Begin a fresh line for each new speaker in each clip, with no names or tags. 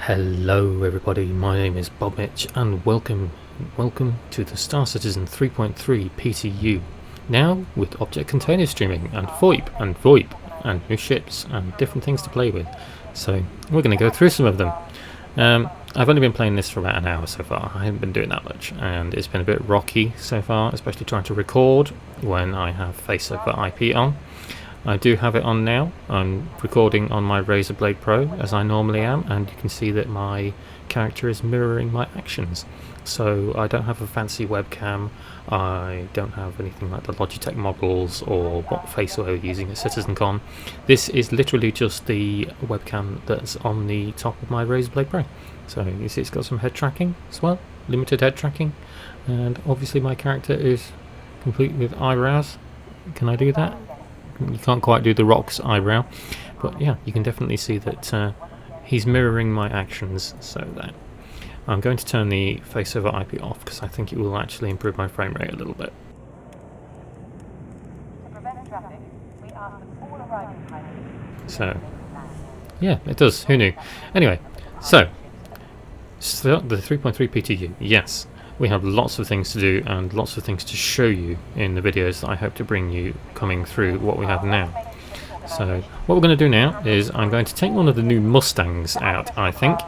Hello everybody, my name is Bob Mitch and welcome to the Star Citizen 3.3 PTU. Now with object container streaming and VoIP and new ships and different things to play with. So we're going to go through some of them. I've only been playing this for about an hour so far. I haven't been doing that much and it's been a bit rocky so far, especially trying to record when I have face over IP on. I do have it on now. I'm recording on my Razer Blade Pro as I normally am, and you can see that my character is mirroring my actions. So I don't have a fancy webcam, I don't have anything like the Logitech models or what face we're using at CitizenCon. This is literally just the webcam that's on the top of my Razer Blade Pro. So you see it's got some head tracking as well, limited head tracking, and obviously my character is complete with eyebrows. Can I do that? You can't quite do the Rock's eyebrow, but yeah, you can definitely see that he's mirroring my actions. So that I'm going to turn the face over IP off because I think it will actually improve my frame rate a little bit. So yeah, it does. Who knew? Anyway, so the 3.3 PTU. Yes. We have lots of things to do and lots of things to show you in the videos that I hope to bring you coming through what we have now. So what we're going to do now is I'm going to take one of the new Mustangs out, I think,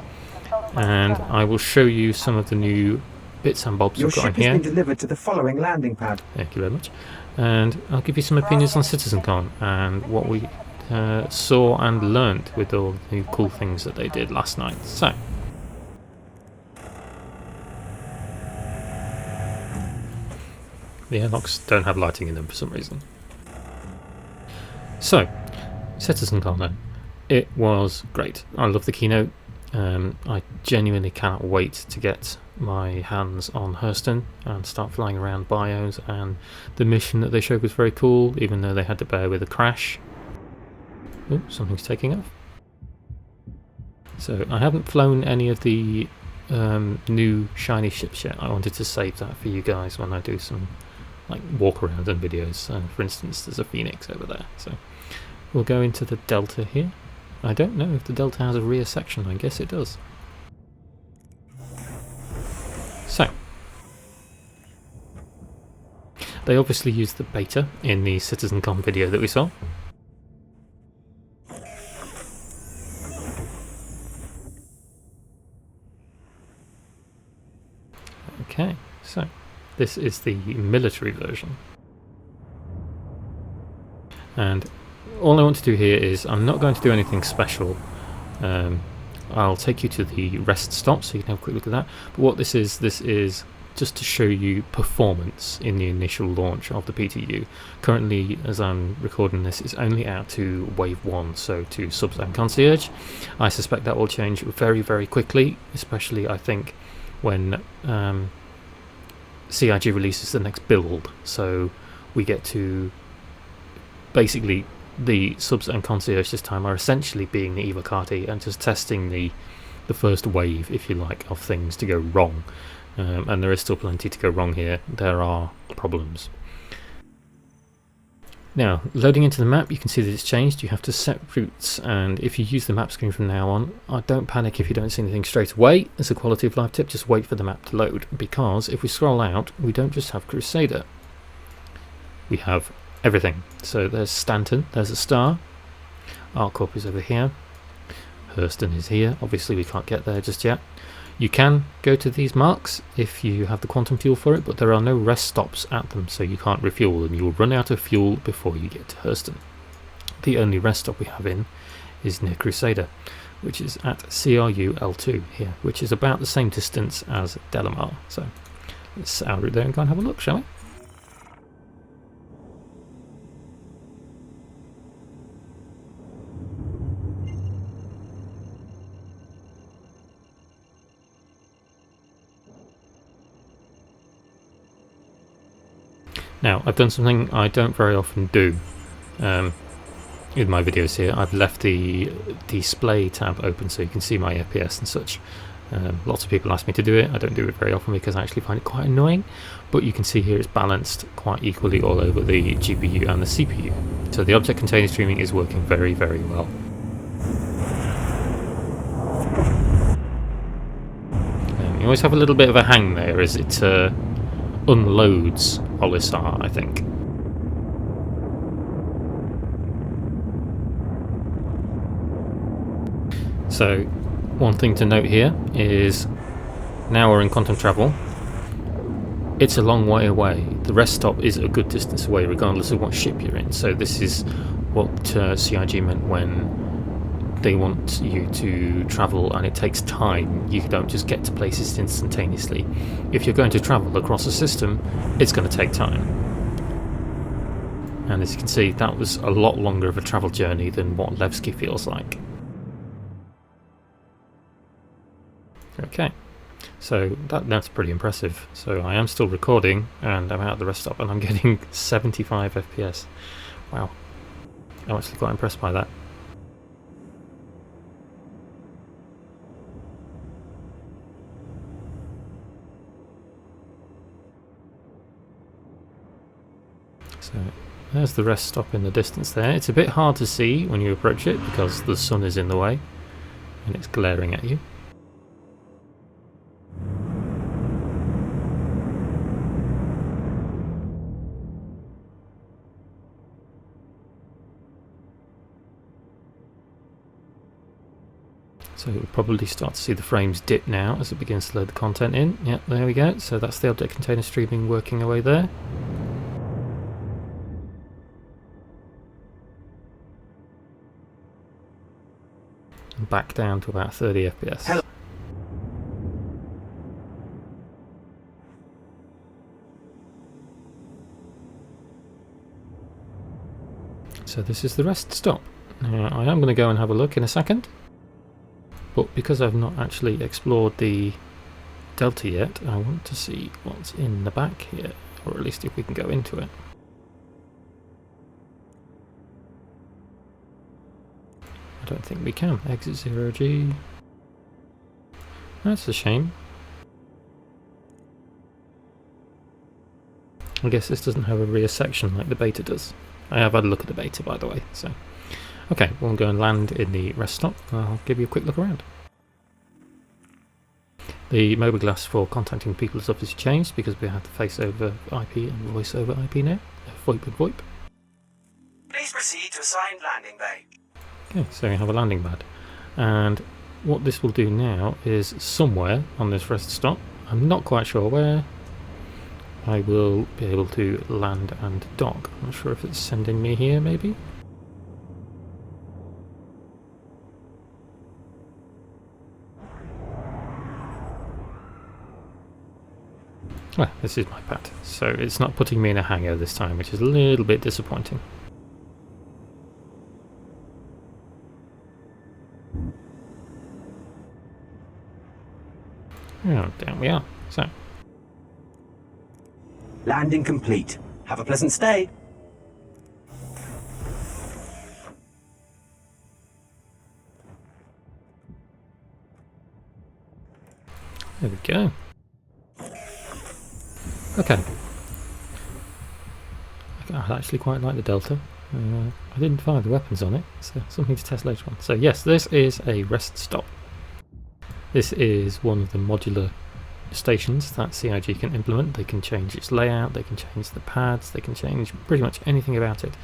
and I will show you some of the new bits and bobs we've got in here.
Your ship has been delivered to the following landing pad.
Thank you very much. And I'll give you some opinions on CitizenCon and what we saw and learned with all the cool things that they did last night. So the airlocks don't have lighting in them for some reason. So, CitizenCon then. It was great. I love the keynote. I genuinely cannot wait to get my hands on Hurston and start flying around biomes, and the mission that they showed was very cool, even though they had to bear with a crash. Oh, something's taking off. So, I haven't flown any of the new shiny ships yet. I wanted to save that for you guys when I do some like walk around and videos. For instance, there's a Phoenix over there, so we'll go into the Delta here. I don't know if the Delta has a rear section. I guess it does. So they obviously used the beta in the CitizenCon video that we saw. Okay, so this is the military version. And all I want to do here is, I'm not going to do anything special. I'll take you to the rest stop so you can have a quick look at that. But what this is just to show you performance in the initial launch of the PTU. Currently, as I'm recording this, it's only out to Wave 1, so to Subs and Concierge. I suspect that will change very, very quickly, especially I think when CIG releases the next build, so we get to basically the Subs and Concierge this time are essentially being the EVO Carti and just testing the first wave, if you like, of things to go wrong, and there is still plenty to go wrong here. There are problems. Now, loading into the map, you can see that it's changed. You have to set routes, and if you use the map screen from now on, don't panic if you don't see anything straight away. As a quality of life tip, just wait for the map to load, because if we scroll out, we don't just have Crusader. We have everything. So there's Stanton, there's a star, ArcCorp is over here, Hurston is here. Obviously we can't get there just yet. You can go to these marks if you have the quantum fuel for it, but there are no rest stops at them, so you can't refuel, and you'll run out of fuel before you get to Hurston. The only rest stop we have in is near Crusader, which is at CRU L2 here, which is about the same distance as Delamar. So let's set our route there and go and have a look, shall we? Now, I've done something I don't very often do with my videos here. I've left the display tab open so you can see my FPS and such. Lots of people ask me to do it. I don't do it very often because I actually find it quite annoying, but you can see here it's balanced quite equally all over the GPU and the CPU. So the object container streaming is working very, very well. always have a little bit of a hang there as it unloads Olisar, I think. So, one thing to note here is now we're in quantum travel. It's a long way away. The rest stop is a good distance away regardless of what ship you're in. So this is what CIG meant when they want you to travel and it takes time. You don't just get to places instantaneously. If you're going to travel across a system, it's going to take time. And as you can see, that was a lot longer of a travel journey than what Levski feels like. Okay, so that's pretty impressive. So I am still recording and I'm at the rest stop and I'm getting 75 FPS. Wow, I'm actually quite impressed by that. So there's the rest stop in the distance there. It's a bit hard to see when you approach it because the sun is in the way and it's glaring at you. So you'll probably start to see the frames dip now as it begins to load the content in. Yep, there we go. So that's the object container streaming working away there. And back down to about 30 FPS.
Hello.
So this is the rest stop. Now I am going to go and have a look in a second. But because I've not actually explored the Delta yet, I want to see what's in the back here, or at least if we can go into it. I don't think we can. Exit 0G. That's a shame. I guess this doesn't have a rear section like the beta does. I have had a look at the beta, by the way, so... Okay, we'll go and land in the rest stop. I'll give you a quick look around. The mobiGlass for contacting people has obviously changed because we have the face over IP and voice over IP now. VoIP and VoIP.
Please proceed to assigned landing bay.
Okay, so we have a landing pad. And what this will do now is somewhere on this rest stop, I'm not quite sure where, I will be able to land and dock. I'm not sure if it's sending me here maybe. Well, this is my pad, so it's not putting me in a hangar this time, which is a little bit disappointing. Oh, down we are. So,
Landing complete. Have a pleasant stay.
there we go. Okay. I actually quite like the Delta. I didn't fire the weapons on it, so something to test later on. So yes, this is a rest stop. This is one of the modular stations that CIG can implement. They can change its layout, they can change the pads, they can change pretty much anything about it.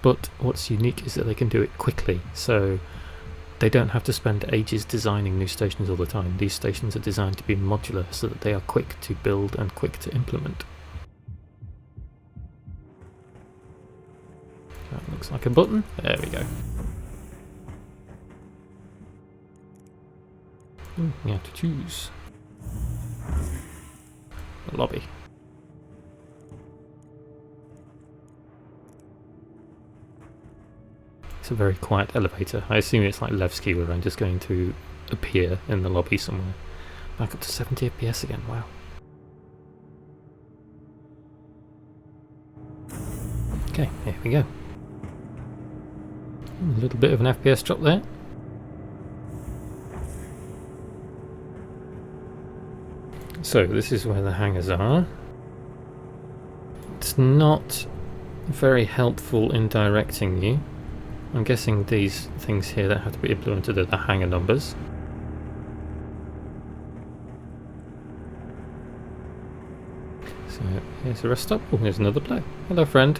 But what's unique is that they can do it quickly, so they don't have to spend ages designing new stations all the time. These stations are designed to be modular so that they are quick to build and quick to implement. That looks like a button. There we go. Ooh, we have to choose the lobby. It's a very quiet elevator. I assume it's like Levski where I'm just going to appear in the lobby somewhere. Back up to 70 FPS again, wow. Okay, here we go. A little bit of an FPS drop there. So this is where the hangars are. It's not very helpful in directing you. I'm guessing these things here that have to be implemented are the hangar numbers. So here's a rest stop. Oh, here's another player. Hello, friend.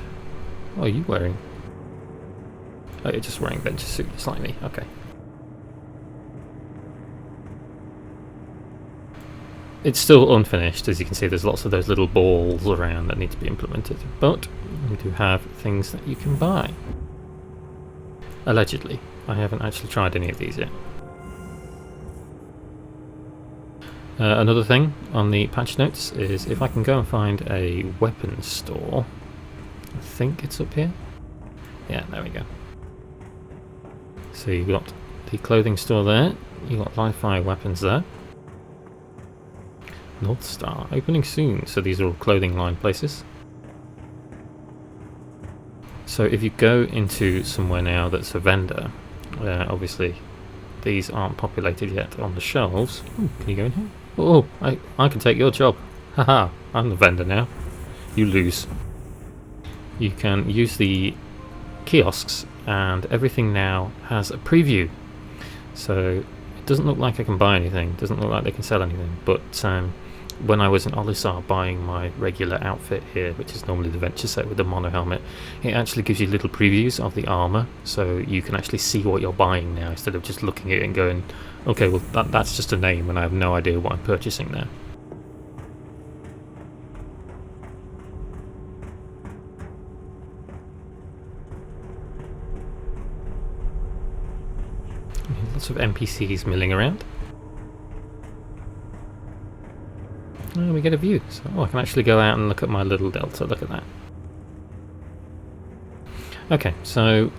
What are you wearing? Oh, you're just wearing bench suit, just like me. Okay. It's still unfinished, as you can see. There's lots of those little balls around that need to be implemented, but we do have things that you can buy. Allegedly. I haven't actually tried any of these yet. Another thing on the patch notes is if I can go and find a weapons store. I think it's up here. Yeah, there we go. So you've got the clothing store there. You've got live fire weapons there. North Star, opening soon. So these are all clothing line places. So if you go into somewhere now that's a vendor, obviously these aren't populated yet on the shelves. Ooh, can you go in here? Oh, I can take your job. Haha, I'm the vendor now. You lose. You can use the kiosks and everything now has a preview. So it doesn't look like I can buy anything, it doesn't look like they can sell anything, but when I was in Olisar buying my regular outfit here, which is normally the venture set with the mono helmet, it actually gives you little previews of the armour, so you can actually see what you're buying now instead of just looking at it and going, okay, well that's just a name and I have no idea what I'm purchasing there. Lots of NPCs milling around. Oh, we get a view. So, I can actually go out and look at my little delta. Look at that. Okay, so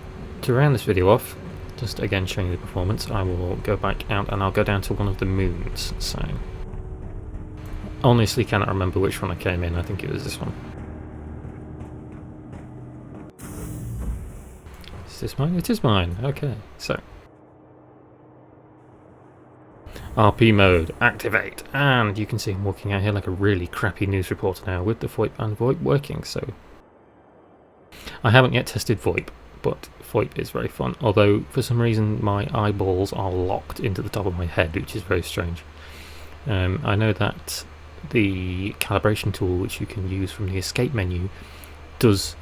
to round this video off, just again showing you the performance, I will go back out and I'll go down to one of the moons. So, honestly cannot remember which one I came in. I think it was this one. Is this mine? It is mine. Okay, so RP mode, activate, and you can see I'm walking out here like a really crappy news reporter now with the VoIP and VoIP working, so I haven't yet tested VoIP, but VoIP is very fun, although for some reason my eyeballs are locked into the top of my head, which is very strange. I know that the calibration tool, which you can use from the escape menu, does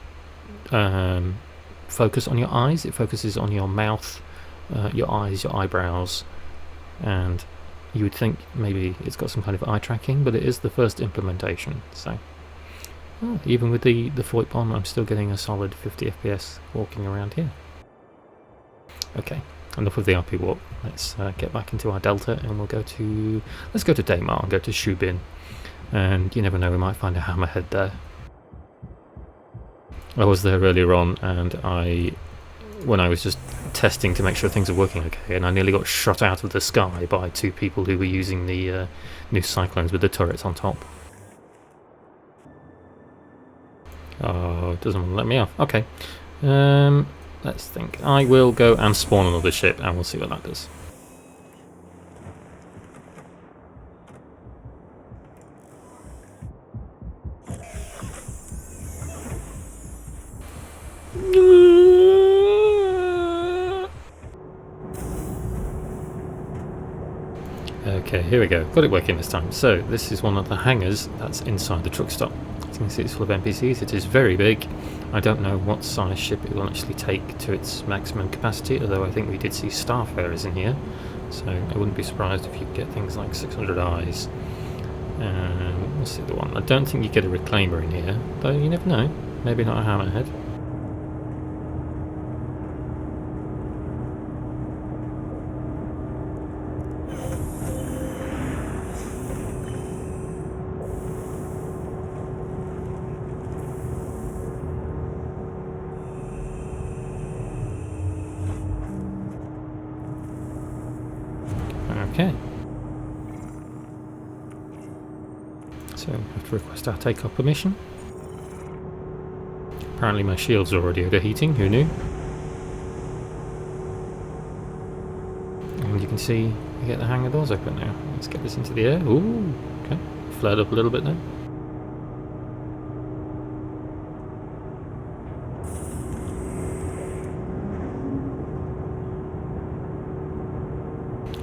focus on your eyes. It focuses on your mouth, your eyes, your eyebrows, and you would think maybe it's got some kind of eye tracking, but it is the first implementation. So even with the VoIP on, I'm still getting a solid 50 FPS walking around here. Okay, enough of the RP walk. Let's get back into our Delta, and let's go to Daymar and go to Shubin, and you never know, we might find a hammerhead there. I was there earlier on, and when I was just testing to make sure things are working okay, and I nearly got shot out of the sky by two people who were using the new Cyclones with the turrets on top. Oh, it doesn't want to let me off. Okay, let's think. I will go and spawn another ship and we'll see what that does. Okay, here we go. Got it working this time. So this is one of the hangars that's inside the truck stop. As you can see, it's full of NPCs. It is very big. I don't know what size ship it will actually take to its maximum capacity, although I think we did see starfarers in here, so I wouldn't be surprised if you get things like 600 eyes. We'll see the one. I don't think you get a reclaimer in here, though you never know. Maybe not a hammerhead. Okay. So I have to request our take-off permission. Apparently my shields are already overheating, who knew? And you can see we get the hangar doors open now. Let's get this into the air. Ooh, okay. Flared up a little bit there.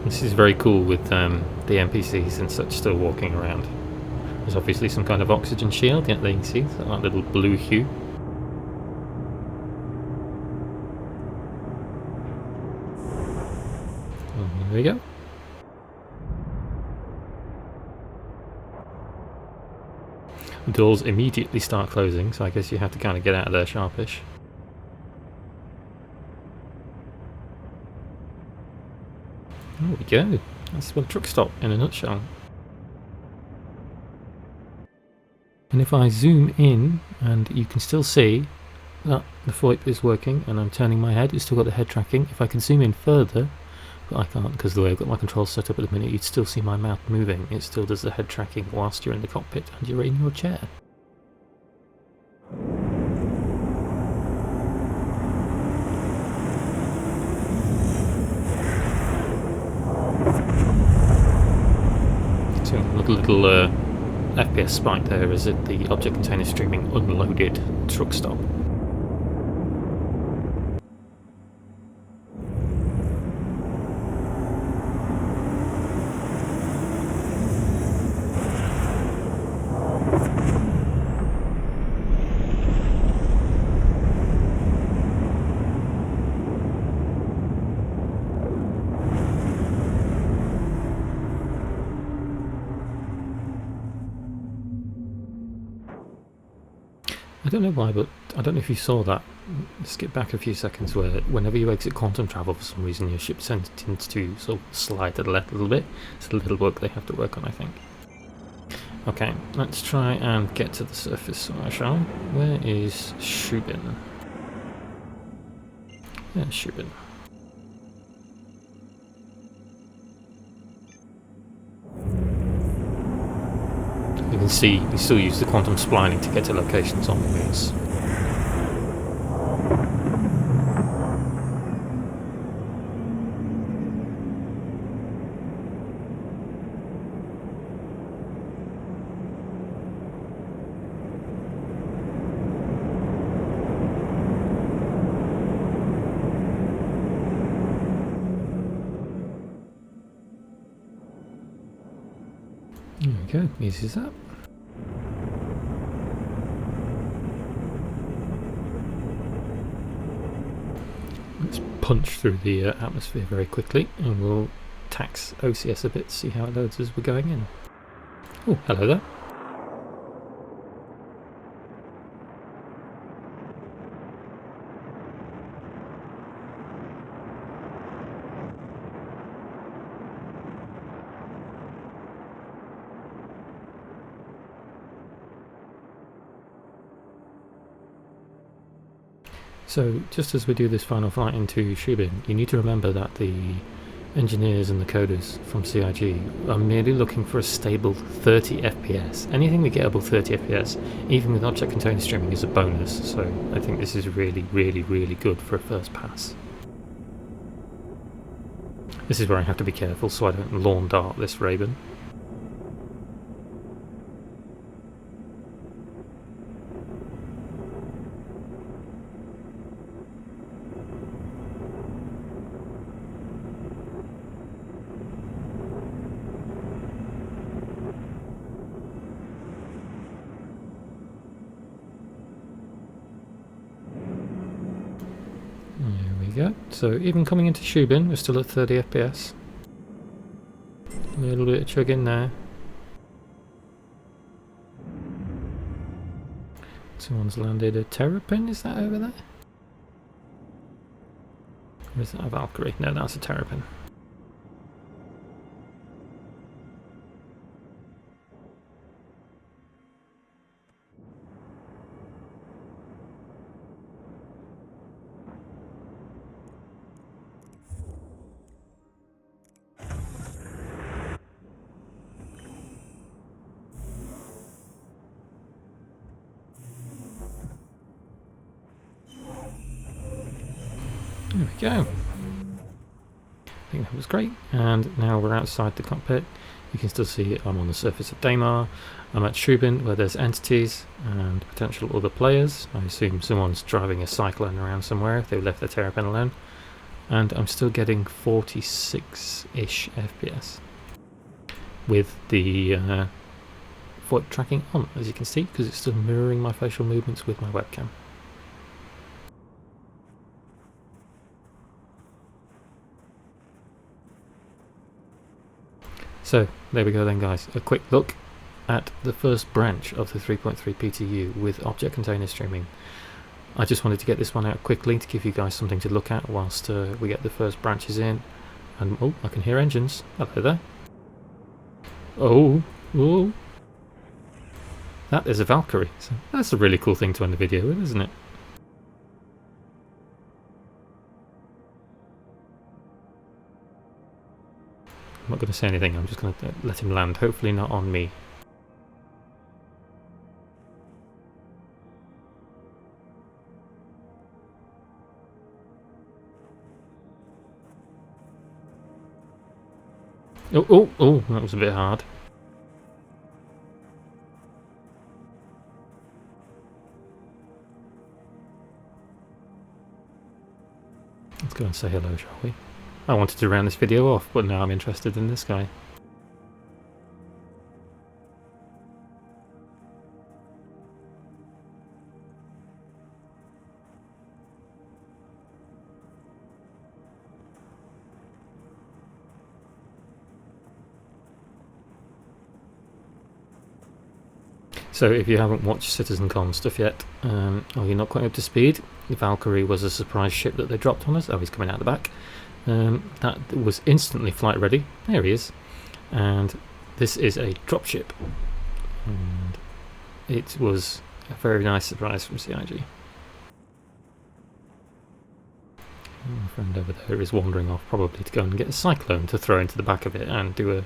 This is very cool with the NPCs and such still walking around. There's obviously some kind of oxygen shield. Yeah, there you can see that little blue hue. There we go. The doors immediately start closing, so I guess you have to kind of get out of there sharpish. There we go. That's a truck stop in a nutshell. And if I zoom in, and you can still see that the VoIP is working, and I'm turning my head, it's still got the head tracking. If I can zoom in further, but I can't because the way I've got my controls set up at the minute, you'd still see my mouth moving. It still does the head tracking whilst you're in the cockpit and you're in your chair. So another little FPS spike there as the object container streaming unloaded truck stop. I don't know why, but I don't know if you saw that. Skip back a few seconds where whenever you exit quantum travel, for some reason your ship tends to sort of slide to the left a little bit. It's a little work they have to work on, I think. Okay, let's try and get to the surface, shall we? Where is Shubin? Yeah, Shubin. You can see we still use the quantum splining to get to locations on the moons. There we go, easy as that. Let's punch through the atmosphere very quickly and we'll tax OCS a bit, see how it loads as we're going in. Oh, hello there. So, just as we do this final flight into Shubin, you need to remember that the engineers and the coders from CIG are merely looking for a stable 30 FPS. Anything we get above 30 FPS, even with object container streaming, is a bonus, so I think this is really, really, really good for a first pass. This is where I have to be careful so I don't lawn dart this Raven. Go. So even coming into Shubin, we're still at 30 FPS. A little bit of chug in there. Someone's landed a Terrapin, is that over there? Or is that a Valkyrie? No, that's a Terrapin. There we go. I think that was great. And now we're outside the cockpit. You can still see I'm on the surface of Daymar. I'm at Shubin, where there's entities and potential other players. I assume someone's driving a Cyclone around somewhere if they've left their Terrapin alone. And I'm still getting 46-ish FPS with the VoIP tracking on, as you can see, because it's still mirroring my facial movements with my webcam. So there we go then, guys, a quick look at the first branch of the 3.3 PTU with object container streaming. I just wanted to get this one out quickly to give you guys something to look at whilst we get the first branches in. And oh, I can hear engines. Hello there. Oh, oh. That is a Valkyrie. So that's a really cool thing to end the video with, isn't it? I'm not going to say anything, I'm just going to let him land, hopefully not on me. Oh, oh, oh, that was a bit hard. Let's go and say hello, shall we? I wanted to round this video off, but now I'm interested in this guy. So if you haven't watched CitizenCon stuff yet, or you're not quite up to speed, the Valkyrie was a surprise ship that they dropped on us. Oh, he's coming out the back. That was instantly flight ready. There he is. And this is a dropship. And it was a very nice surprise from CIG. My friend over there is wandering off, probably to go and get a Cyclone to throw into the back of it and do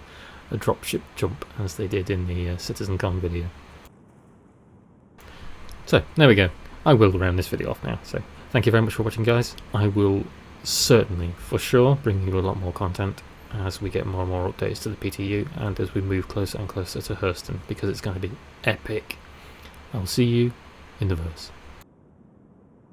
a dropship jump as they did in the CitizenCon video. So, there we go. I will round this video off now. So, thank you very much for watching, guys. I will certainly, for sure, bring you a lot more content as we get more and more updates to the PTU and as we move closer and closer to Hurston, because it's going to be epic. I'll see you in the verse.